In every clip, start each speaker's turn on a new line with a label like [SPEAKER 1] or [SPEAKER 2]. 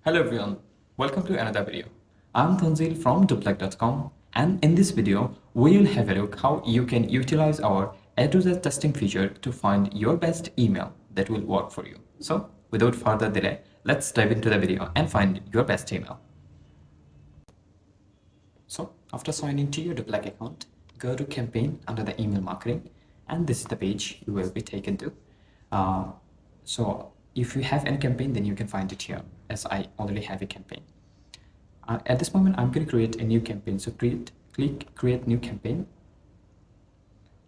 [SPEAKER 1] Hello everyone, welcome to another video. I'm Tanzil from Doplac.com, and in this video, we'll have a look how you can utilize our ad-user testing feature to find your best email that will work for you. So without further delay, let's dive into the video and find your best email. So after signing to your Doplac account, go to campaign under the email marketing, and this is the page you will be taken to. So if you have any campaign, then you can find it here, as I already have a campaign. At this moment, I'm going to create a new campaign. So click create new campaign.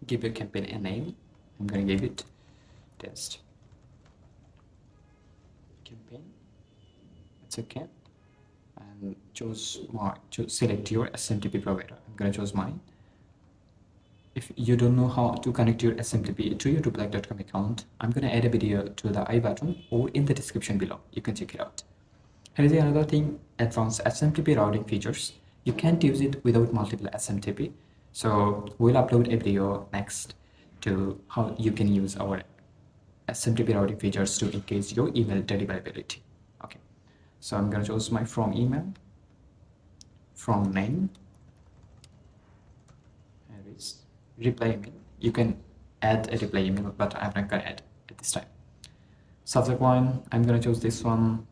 [SPEAKER 1] Give your campaign a name. I'm going to give it test campaign. It's okay. And select your SMTP provider. I'm going to choose mine. If you don't know how to connect your SMTP to your Doplac.com account, I'm going to add a video to the I button or in the description below. You can check it out. Here is another thing, advanced SMTP routing features. You can't use it without multiple SMTP. So we'll upload a video next to how you can use our SMTP routing features to increase your email deliverability. Okay. So I'm going to choose my from email, from name. Here is reply email. You can add a reply email, but I'm not going to add at this time. Subject line, I'm going to choose this one.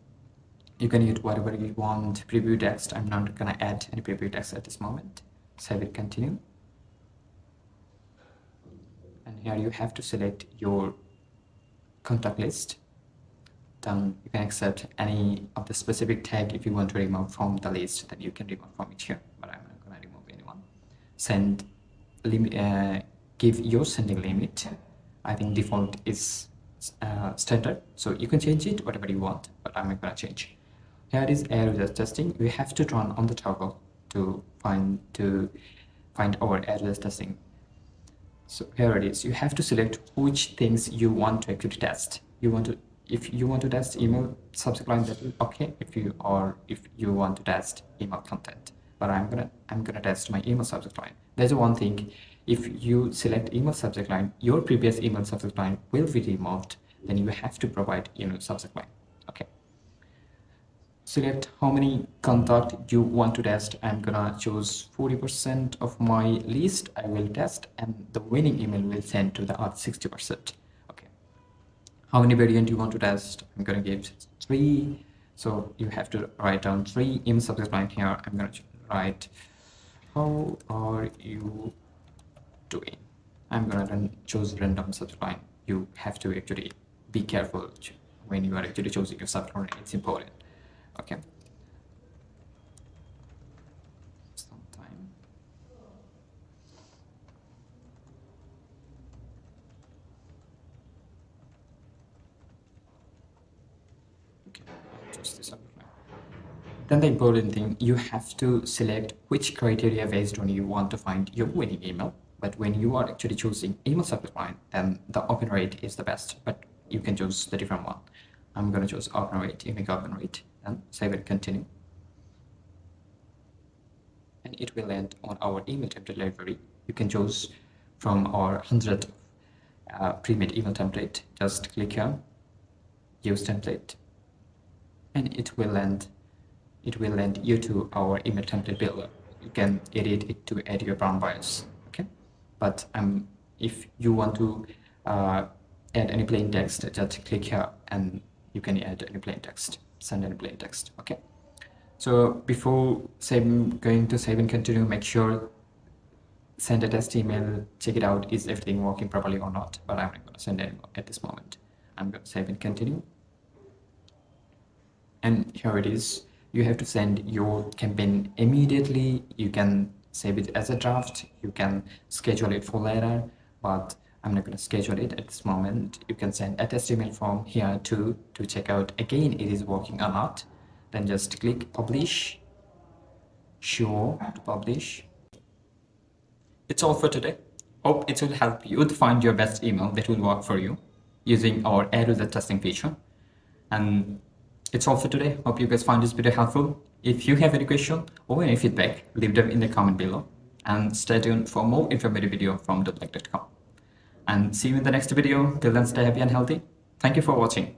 [SPEAKER 1] You can use whatever you want. Preview text, I'm not going to add any preview text at this moment. Save it, continue. And here you have to select your contact list. Then you can accept any of the specific tag. If you want to remove from the list, then you can remove from it here, but I'm not going to remove anyone. Send limit, give your sending limit. I think default is standard, so you can change it whatever you want, but I'm not going to change. Here is ad-user testing. We have to turn on the toggle to find our ad-user testing. So here it is. You have to select which things you want to actually test. If you want to test email subject line, that will okay. If you want to test email content, but I'm gonna test my email subject line. There's one thing. If you select email subject line, your previous email subject line will be removed. Then you have to provide email subject line. Okay. Select how many contact you want to test. I'm gonna choose 40% of my list I will test, and the winning email will send to the other 60%. Okay. How many variant you want to test? I'm gonna give 3. So you have to write down 3 email subject line here. I'm gonna write, how are you doing? I'm gonna choose random subject line. You have to actually be careful when you are actually choosing your subject line. It's important. Okay. Some time. Okay, I'll choose this subject line. Then the important thing, you have to select which criteria based on you want to find your winning email. But when you are actually choosing email subject line, then the open rate is the best, but you can choose the different one. I'm going to choose open rate, unique open rate, and save it, continue. And it will land on our email template library. You can choose from our 100 pre-made email template. Just click here, use template, and it will land you to our email template builder. You can edit it to add your brown bias. Okay, but if you want to add any plain text, just click here and you can add any plain text, send any plain text. Okay, so before going to save and continue, make sure send a test email, check it out, is everything working properly or not. But I'm not going to send it at this moment. I'm going to save and continue, and here it is. You have to send your campaign immediately. You can save it as a draft, you can schedule it for later, but I'm not going to schedule it at this moment. You can send a test email from here to check out again it is working or not. Then just click publish, show to publish. It's all for today. Hope it will help you to find your best email that will work for you using our ad-user testing feature. And it's all for today. Hope you guys find this video helpful. If you have any question or any feedback, leave them in the comment below. And stay tuned for more informative video from Doplac.com. And see you in the next video. Till then, stay happy and healthy. Thank you for watching.